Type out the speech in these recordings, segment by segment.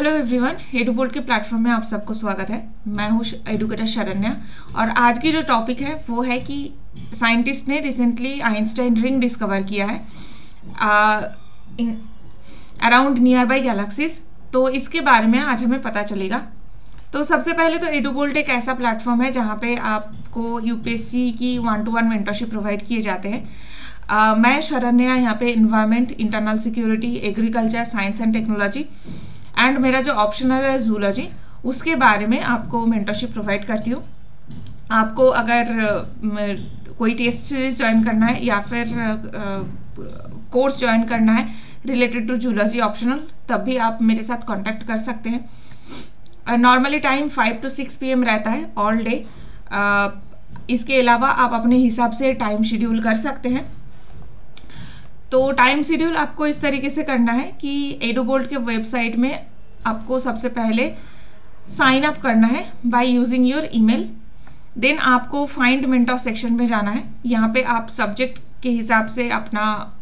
Hello everyone, एडुबोल्ट के platform में आप सबको स्वागत है। मैं हूँ एडुकेटर शरण्या और आज की जो टॉपिक है वो है कि साइंटिस्ट ने रिसेंटली आइंस्टाइन रिंग डिस्कवर किया है अराउंड नियर बाई गैलेक्सीज। तो इसके बारे में आज हमें पता चलेगा। तो सबसे पहले तो एडुबोल्ट एक ऐसा प्लेटफॉर्म है जहाँ पे आपको यूपीएससी की 1-to-1 मेंटरशिप प्रोवाइड किए जाते हैं। मैं शरण्या यहाँ पे environment, internal security, agriculture, science and technology and मेरा जो ऑप्शनल है जूलॉजी, उसके बारे में आपको मेंटरशिप प्रोवाइड करती हूँ। आपको अगर कोई टेस्ट सीरीज ज्वाइन करना है या फिर कोर्स ज्वाइन करना है रिलेटेड टू जूलॉजी ऑप्शनल, तब भी आप मेरे साथ कांटेक्ट कर सकते हैं। नॉर्मली टाइम 5 to 6 PM रहता है ऑल डे। इसके अलावा आप अपने हिसाब से टाइम शेड्यूल कर सकते हैं। तो टाइम शेड्यूल आपको इस तरीके से करना है कि एडुबोल्ट के वेबसाइट में आपको सबसे पहले साइन अप करना है by using your email. Then आपको फाइंड मेंटर सेक्शन में जाना है। यहाँ पे आप सब्जेक्ट के हिसाब से अपना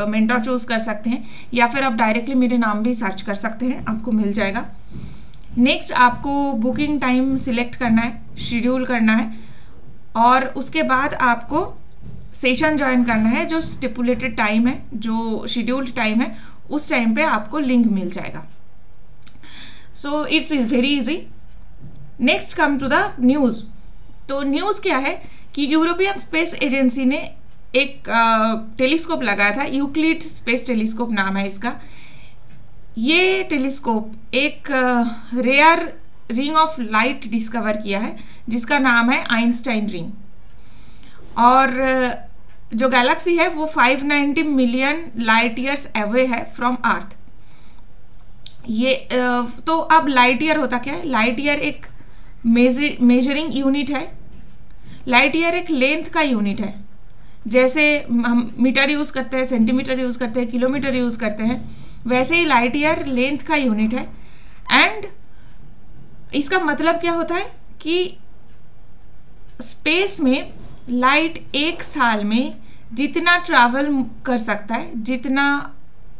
मेंटर चूज कर सकते हैं या फिर आप डायरेक्टली मेरे नाम भी सर्च कर सकते हैं, आपको मिल जाएगा। नेक्स्ट आपको बुकिंग टाइम सिलेक्ट करना है, शेड्यूल करना है और उसके बाद आपको सेशन ज्वाइन करना है। जो स्टिपुलेटेड टाइम है, जो शेड्यूल्ड टाइम है, उस टाइम पे आपको लिंक मिल जाएगा। So it's very easy. Next come to the news. तो न्यूज़ क्या है कि यूरोपियन स्पेस एजेंसी ने एक टेलीस्कोप लगाया था, यूक्लिड स्पेस टेलीस्कोप नाम है इसका। ये टेलीस्कोप एक rare ring of light discover किया है जिसका नाम है आइंस्टाइन रिंग। और जो गैलेक्सी है वो 590 मिलियन लाइट ईयर्स अवे है फ्रॉम अर्थ। ये तो अब लाइट ईयर होता क्या है? लाइट ईयर एक मेजरिंग यूनिट है। लाइट ईयर एक लेंथ का यूनिट है। जैसे हम मीटर यूज़ करते हैं, सेंटीमीटर यूज़ करते हैं, किलोमीटर यूज़ करते हैं, वैसे ही लाइट ईयर लेंथ का यूनिट है। एंड इसका मतलब क्या होता है कि स्पेस में लाइट एक साल में जितना ट्रैवल कर सकता है, जितना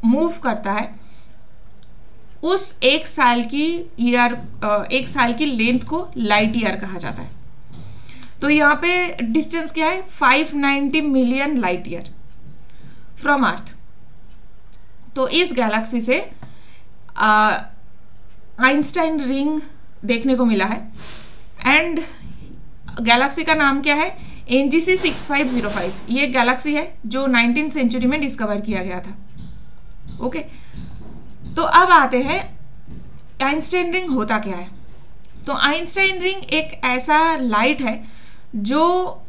मूव करता है, उस एक साल की लेंथ को लाइट ईयर कहा जाता है। तो यहाँ पे डिस्टेंस क्या है? 590 मिलियन लाइट ईयर फ्रॉम अर्थ। तो इस गैलेक्सी से आइंस्टाइन रिंग देखने को मिला है। एंड गैलेक्सी का नाम क्या है? NGC 6505। ये गैलेक्सी है जो 19th सेंचुरी में डिस्कवर किया गया था। ओके, तो अब आते हैं आइंस्टाइन रिंग होता क्या है। तो आइंस्टाइन रिंग एक ऐसा लाइट है जो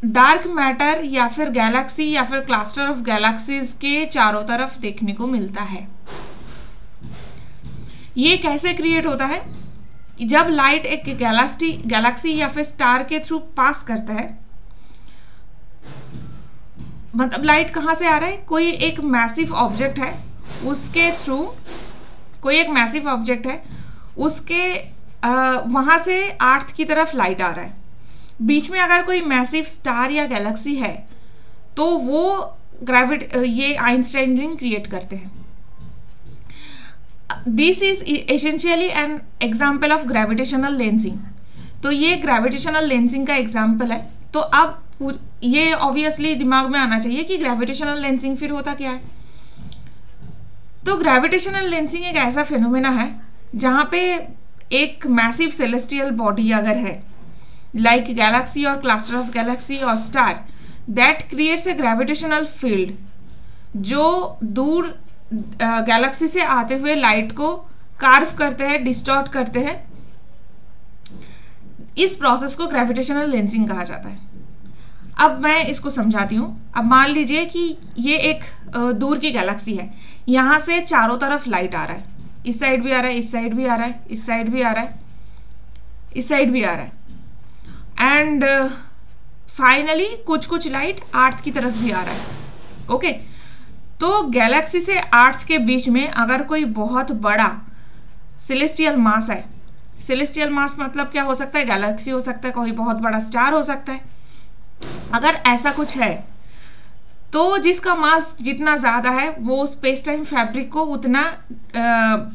डार्क मैटर या फिर गैलेक्सी या फिर क्लस्टर ऑफ गैलेक्सीज के चारों तरफ देखने को मिलता है। ये कैसे क्रिएट होता है? जब लाइट एक गैलेक्सी या फिर स्टार के थ्रू पास करता है, मतलब लाइट कहाँ से आ रहा है? कोई एक मैसिव ऑब्जेक्ट है, उसके थ्रू उसके वहाँ से अर्थ की तरफ लाइट आ रहा है। बीच में अगर कोई मैसिव स्टार या गैलेक्सी है तो वो ये आइंस्टाइन रिंग क्रिएट करते हैं। This is essentially an example of gravitational lensing. तो ये ग्रेविटेशनल लेंसिंग का एग्जाम्पल है। तो अब ये ऑब्वियसली दिमाग में आना चाहिए कि ग्रेविटेशनल लेंसिंग फिर होता क्या है। तो ग्रेविटेशनल लेंसिंग एक ऐसा फिनोमेना है जहाँ पे एक मैसिव सेलेस्टियल बॉडी अगर है, लाइक गैलेक्सी और क्लस्टर ऑफ गैलेक्सी और star, that creates a gravitational field जो दूर गैलेक्सी से आते हुए लाइट को कार्व करते हैं, डिस्टॉर्ट करते हैं। इस प्रोसेस को ग्रेविटेशनल लेंसिंग कहा जाता है। अब मैं इसको समझाती हूँ। अब मान लीजिए कि ये एक दूर की गैलेक्सी है। यहाँ से चारों तरफ लाइट आ रहा है, इस साइड भी आ रहा है, इस साइड भी आ रहा है, इस साइड भी आ रहा है, इस साइड भी आ रहा है। एंड फाइनली कुछ लाइट अर्थ की तरफ भी आ रहा है। ओके, तो गैलेक्सी से अर्थ के बीच में अगर कोई बहुत बड़ा सेलेस्टियल मास है, सेलेस्टियल मास मतलब क्या हो सकता है? गैलेक्सी हो सकता है, कोई बहुत बड़ा स्टार हो सकता है। अगर ऐसा कुछ है तो जिसका मास जितना ज़्यादा है वो स्पेस टाइम फैब्रिक को उतना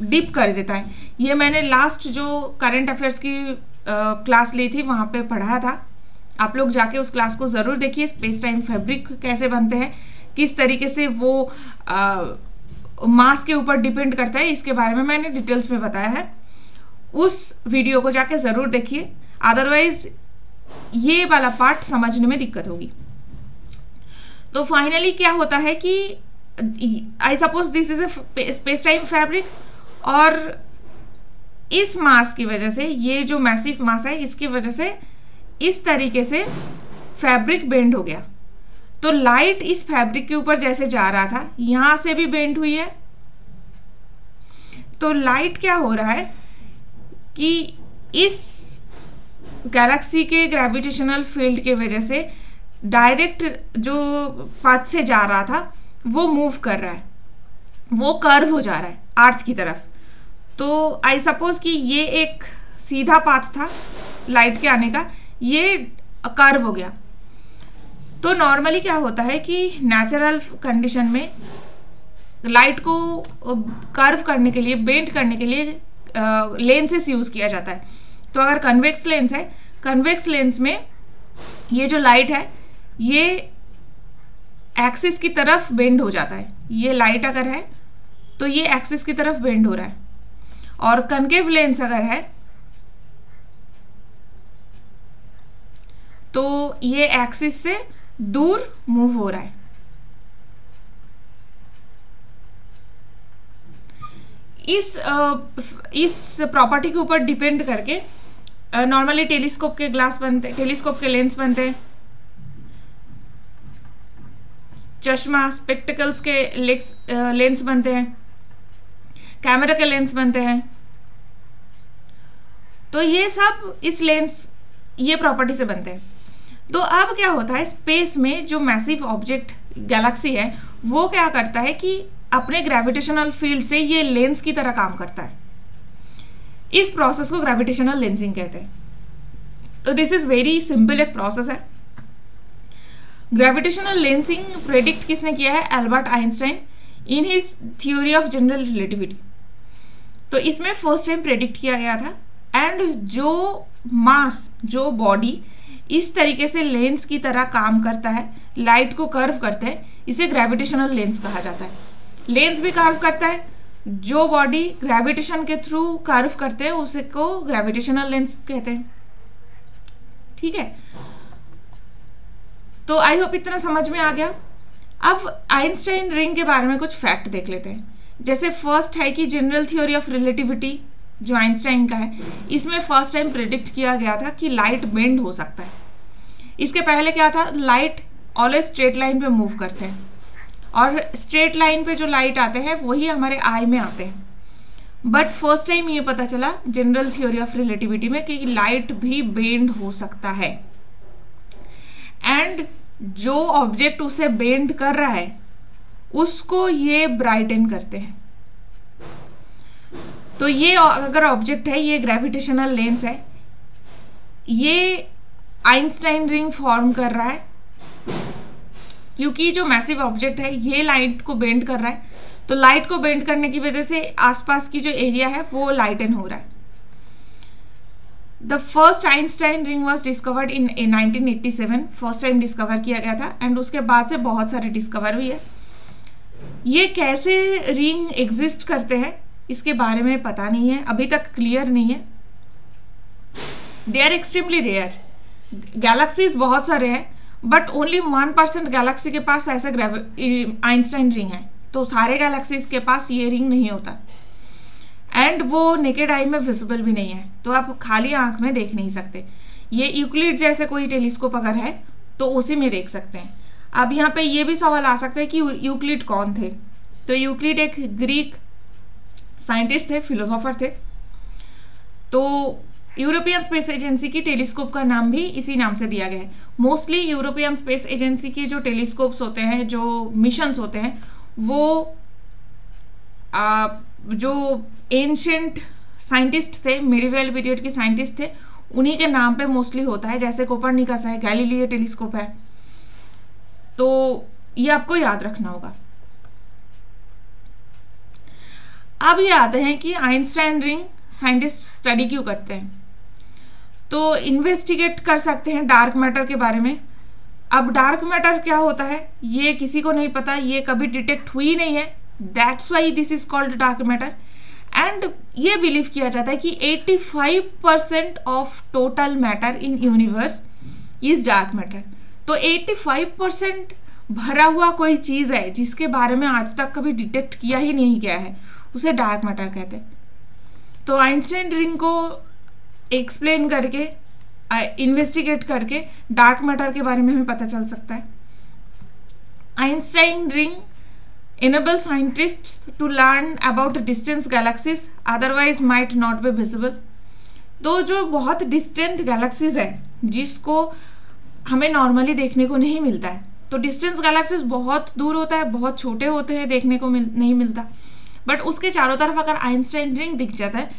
डीप कर देता है। ये मैंने लास्ट जो करंट अफेयर्स की क्लास ली थी वहाँ पे पढ़ा था। आप लोग जाके उस क्लास को ज़रूर देखिए। स्पेस टाइम फैब्रिक कैसे बनते हैं, किस तरीके से वो मास के ऊपर डिपेंड करता है, इसके बारे में मैंने डिटेल्स में बताया है। उस वीडियो को जाके ज़रूर देखिए, अदरवाइज ये वाला पार्ट समझने में दिक्कत होगी। तो फाइनली क्या होता है कि I suppose this is a space time fabric, और इस मास की वजह से, ये जो मैसिव मास है इसकी वजह से इस तरीके से फैब्रिक बेंड हो गया। तो लाइट इस फैब्रिक के ऊपर जैसे जा रहा था, यहां से भी बेंड हुई है। तो लाइट क्या हो रहा है कि इस गैलेक्सी के ग्रेविटेशनल फील्ड के वजह से डायरेक्ट जो पाथ से जा रहा था वो मूव कर रहा है, वो कर्व हो जा रहा है अर्थ की तरफ। तो आई सपोज कि ये एक सीधा पाथ था लाइट के आने का, ये कर्व हो गया। तो नॉर्मली क्या होता है कि नेचुरल कंडीशन में लाइट को कर्व करने के लिए, बेंड करने के लिए लेंसेस यूज़ किया जाता है। तो अगर कन्वेक्स लेंस है, कन्वेक्स लेंस में ये जो लाइट है ये एक्सिस की तरफ बेंड हो जाता है। ये लाइट अगर है तो ये एक्सिस की तरफ बेंड हो रहा है, और कनकेव लेंस अगर है तो ये एक्सिस से दूर मूव हो रहा है। इस प्रॉपर्टी के ऊपर डिपेंड करके नॉर्मली टेलीस्कोप के ग्लास बनते, टेलीस्कोप के लेंस बनते हैं, चश्मा स्पेक्टिकल्स के लेंस बनते हैं, कैमरा के लेंस बनते हैं। तो ये सब इस लेंस, ये प्रॉपर्टी से बनते हैं। तो अब क्या होता है, स्पेस में जो मैसिव ऑब्जेक्ट गैलेक्सी है वो क्या करता है कि अपने ग्रेविटेशनल फील्ड से ये लेंस की तरह काम करता है। इस प्रोसेस को ग्रेविटेशनल लेंसिंग कहते हैं। तो दिस इज वेरी सिंपल एक प्रोसेस है। ग्रेविटेशनल लेंसिंग प्रेडिक्ट किसने किया है? Albert Einstein in his theory of general relativity. तो इसमें फर्स्ट टाइम प्रेडिक्ट किया गया था। एंड जो मास, जो बॉडी इस तरीके से लेंस की तरह काम करता है, लाइट को कर्व करते हैं, इसे ग्रेविटेशनल लेंस कहा जाता है। लेंस भी कर्व करता है, जो बॉडी ग्रेविटेशन के थ्रू कर्व करते हैं उसे को ग्रेविटेशनल लेंस कहते हैं। ठीक है, तो आई होप इतना समझ में आ गया। अब आइंस्टाइन रिंग के बारे में कुछ फैक्ट देख लेते हैं। जैसे फर्स्ट है कि जनरल थ्योरी ऑफ रिलेटिविटी जो आइंस्टाइन का है, इसमें फर्स्ट टाइम प्रेडिक्ट किया गया था कि लाइट बेंड हो सकता है। इसके पहले क्या था, लाइट ऑलवेज स्ट्रेट लाइन पे मूव करते हैं, और स्ट्रेट लाइन पे जो लाइट आते हैं वही हमारे आई में आते हैं। बट फर्स्ट टाइम ये पता चला जनरल थ्योरी ऑफ रिलेटिविटी में कि लाइट भी बेंड हो सकता है, एंड जो ऑब्जेक्ट उसे बेंड कर रहा है उसको ये ब्राइटन करते हैं। तो ये अगर ऑब्जेक्ट है, ये ग्रेविटेशनल लेंस है, ये आइंस्टाइन रिंग फॉर्म कर रहा है क्योंकि जो मैसिव ऑब्जेक्ट है ये लाइट को बेंड कर रहा है। तो लाइट को बेंड करने की वजह से आसपास की जो एरिया है वो लाइटन हो रहा है। The first Einstein ring was discovered in 1987, first time discover किया गया था, एंड उसके बाद से बहुत सारे डिस्कवर हुई है। ये कैसे रिंग एग्जिस्ट करते हैं इसके बारे में पता नहीं है, अभी तक क्लियर नहीं है। They are extremely rare. Galaxies बहुत सारे हैं, बट ओनली 1% गैलेक्सी के पास ऐसा आइंस्टाइन रिंग है। तो सारे गैलेक्सीज के पास ये रिंग नहीं होता, एंड वो नेकेड आई में विजिबल भी नहीं है, तो आप खाली आंख में देख नहीं सकते। ये यूक्लिड जैसे कोई टेलीस्कोप अगर है तो उसी में देख सकते हैं। अब यहाँ पे ये भी सवाल आ सकता है कि यूक्लिड कौन थे? तो यूक्लिड एक ग्रीक साइंटिस्ट थे, फिलोसोफर थे। तो यूरोपियन स्पेस एजेंसी की टेलीस्कोप का नाम भी इसी नाम से दिया गया है। मोस्टली यूरोपियन स्पेस एजेंसी के जो टेलीस्कोप्स होते हैं, जो मिशंस होते हैं, वो जो एंशिएंट साइंटिस्ट थे, मिडिवल पीरियड के साइंटिस्ट थे, उन्हीं के नाम पे मोस्टली होता है। जैसे कोपरनिकस है, गैलीलियो टेलीस्कोप है। तो ये आपको याद रखना होगा। अब ये आते हैं कि आइंस्टाइन रिंग साइंटिस्ट स्टडी क्यों करते हैं। तो इन्वेस्टिगेट कर सकते हैं डार्क मैटर के बारे में। अब डार्क मैटर क्या होता है ये किसी को नहीं पता, ये कभी डिटेक्ट हुई नहीं है, that's why this is called dark matter. And ये बिलीव किया जाता है कि 85% of total matter in universe is dark matter. तो 85% भरा हुआ कोई चीज़ है जिसके बारे में आज तक कभी डिटेक्ट किया ही नहीं गया है, उसे डार्क मैटर कहते हैं। तो आइंस्टाइन रिंग को एक्सप्लेन करके, इन्वेस्टिगेट करके डार्क मैटर के बारे में हमें पता चल सकता है। Einstein ring enable scientists to learn about distant galaxies otherwise might not be visible। तो जो बहुत डिस्टेंट गैलेक्सीज है जिसको हमें नॉर्मली देखने को नहीं मिलता है, तो डिस्टेंस गैलेक्सीज बहुत दूर होता है, बहुत छोटे होते हैं, देखने को नहीं मिलता, बट उसके चारों तरफ अगर आइंस्टाइन रिंग दिख जाता है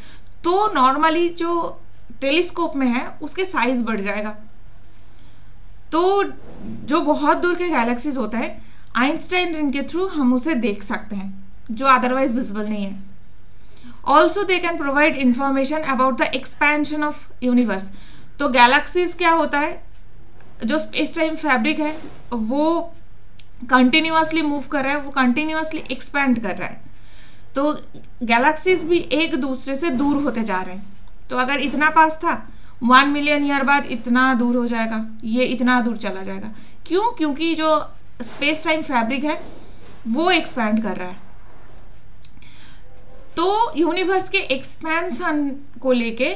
तो नॉर्मली जो टेलीस्कोप में है उसके साइज बढ़ जाएगा। तो जो बहुत दूर के गैलेक्सीज होता है आइंस्टाइन रिंग के थ्रू हम उसे देख सकते हैं जो अदरवाइज विजिबल नहीं है। Also they can provide information about the expansion of universe. तो गैलेक्सीज क्या होता है, जो स्पेस टाइम फैब्रिक है वो कंटिन्यूअसली मूव कर रहा है, वो कंटिन्यूअसली एक्सपैंड कर रहा है। तो गैलेक्सीज भी एक दूसरे से दूर होते जा रहे हैं। तो अगर इतना पास था 1 मिलियन ईयर बाद इतना दूर हो जाएगा, ये इतना दूर चला जाएगा। क्यों? क्योंकि जो स्पेस टाइम फैब्रिक है वो एक्सपैंड कर रहा है। तो यूनिवर्स के एक्सपेंशन को लेके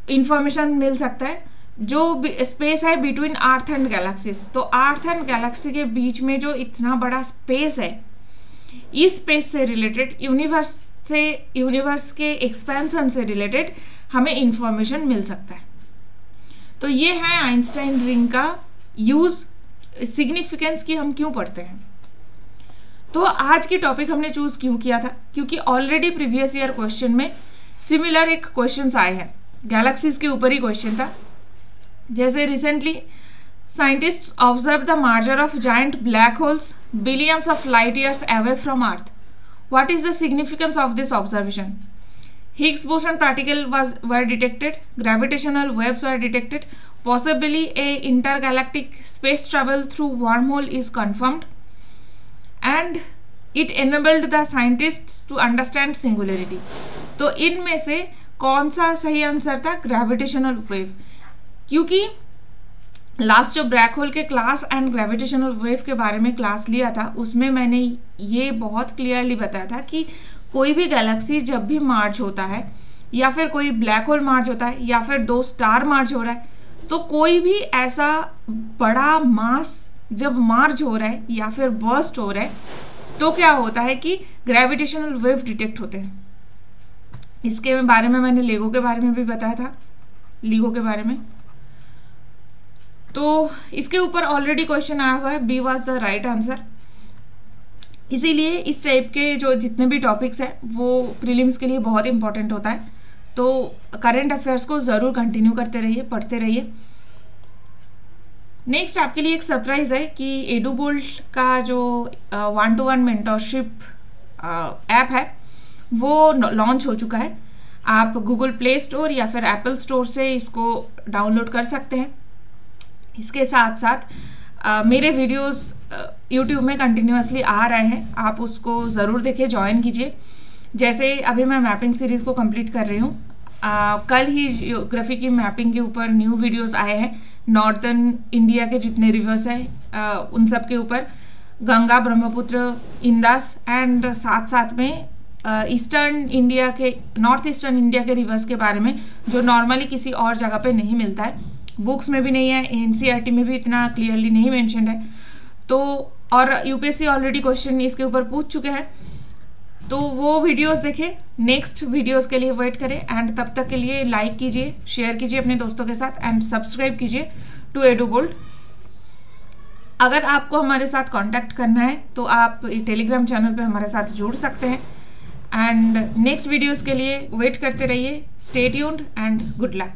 इंफॉर्मेशन मिल सकता है। जो स्पेस है बिटवीन अर्थ एंड गैलेक्सीज, तो अर्थ एंड गैलेक्सी के बीच में जो इतना बड़ा स्पेस है, इस स्पेस से रिलेटेड यूनिवर्स के एक्सपेंशन से रिलेटेड हमें इंफॉर्मेशन मिल सकता है। तो ये है आइंस्टाइन रिंग का यूज, सिग्निफिकेंस की हम क्यों पढ़ते हैं। तो आज की टॉपिक हमने चूज क्यों किया था, क्योंकि ऑलरेडी प्रीवियस ईयर क्वेश्चन में सिमिलर एक क्वेश्चन आए हैं, गैलेक्सीज के ऊपर ही क्वेश्चन था। जैसे recently scientists observe the merger of giant black holes billions of light years away from earth. What is the significance of this observation? Higgs boson particle were detected, gravitational waves were detected, possibly a intergalactic space travel through wormhole is confirmed, and it enabled the scientists to understand singularity। तो इनमें से कौन सा सही answer था? Gravitational wave. क्योंकि last जो black hole के क्लास एंड ग्रेविटेशनल वेव के बारे में क्लास लिया था उसमें मैंने ये बहुत क्लियरली बताया था कि कोई भी गैलेक्सी जब भी मार्च होता है या फिर कोई ब्लैक होल मार्च होता है या फिर 2 स्टार मार्च हो रहा है, तो कोई भी ऐसा बड़ा मास जब मार्च हो रहा है या फिर बर्स्ट हो रहा है तो क्या होता है कि ग्रेविटेशनल वेव डिटेक्ट होते हैं। इसके बारे में मैंने लेगो के बारे में भी बताया था, लीगो के बारे में। तो इसके ऊपर ऑलरेडी क्वेश्चन आया हुआ है, B was the right answer. इसीलिए इस टाइप के जो जितने भी टॉपिक्स हैं वो प्रीलिम्स के लिए बहुत इंपॉर्टेंट होता है। तो करंट अफेयर्स को ज़रूर कंटिन्यू करते रहिए, पढ़ते रहिए। नेक्स्ट आपके लिए एक सरप्राइज़ है कि एडुबोल्ट का जो 1-to-1 मेंटरशिप ऐप है वो लॉन्च हो चुका है। आप गूगल प्ले स्टोर या फिर एप्पल स्टोर से इसको डाउनलोड कर सकते हैं। इसके साथ साथ मेरे वीडियोस यूट्यूब में कंटिन्यूसली आ रहे हैं, आप उसको ज़रूर देखें, ज्वाइन कीजिए। जैसे अभी मैं मैपिंग सीरीज़ को कंप्लीट कर रही हूँ, कल ही जियोग्राफी की मैपिंग के ऊपर न्यू वीडियोस आए हैं। नॉर्थर्न इंडिया के जितने रिवर्स हैं उन सब के ऊपर, गंगा, ब्रह्मपुत्र, इंदस एंड साथ साथ में ईस्टर्न इंडिया के, नॉर्थ ईस्टर्न इंडिया के रिवर्स के बारे में जो नॉर्मली किसी और जगह पे नहीं मिलता है, बुक्स में भी नहीं है, एनसीईआरटी में भी इतना क्लियरली नहीं मेंशन्ड है। तो और यूपीएससी ऑलरेडी क्वेश्चन इसके ऊपर पूछ चुके हैं, तो वो वीडियोस देखें। नेक्स्ट वीडियोस के लिए वेट करें एंड तब तक के लिए लाइक कीजिए, शेयर कीजिए अपने दोस्तों के साथ एंड सब्सक्राइब कीजिए टू एडुबोल्ट। अगर आपको हमारे साथ कांटेक्ट करना है तो आप टेलीग्राम चैनल पे हमारे साथ जुड़ सकते हैं एंड नेक्स्ट वीडियोस के लिए वेट करते रहिए। Stay tuned and good luck.